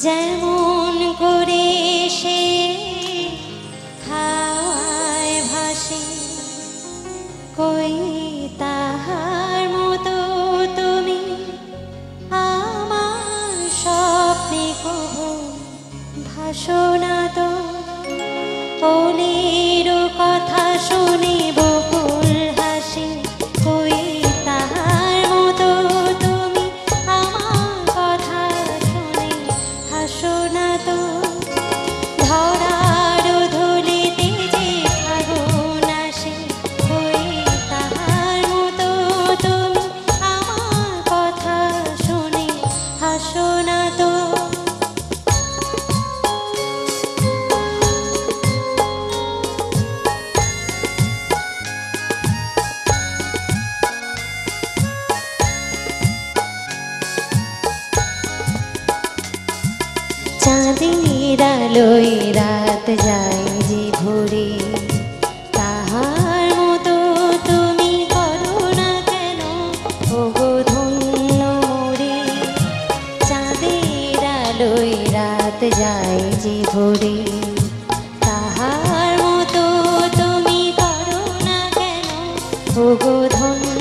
যেমন করে সে খাওয়ায় ভাসে, কই তাহার মতো তুমি আমার স্বপ্নে কহো ভাসো না তো। ওলের কথা শুনে বকুল হাসে, কই তাহার মতো তুমি আমার কথা শুনে হাসো না তো। ধরার ধুলিতে যে ফাগুন আসে, কই তাহার মতো তুমি আমার কথা শুনে হাসো না তো। চাঁদের আলোয় রাত যায় যে ভোরে, তাহার মতো তুমি করো না কেন ওগো ধন্য মোরে। চাঁদের আলোয় রাত যায় যে ভোরে, তাহার মতো তুমি করো না কেন ওগো ধন্য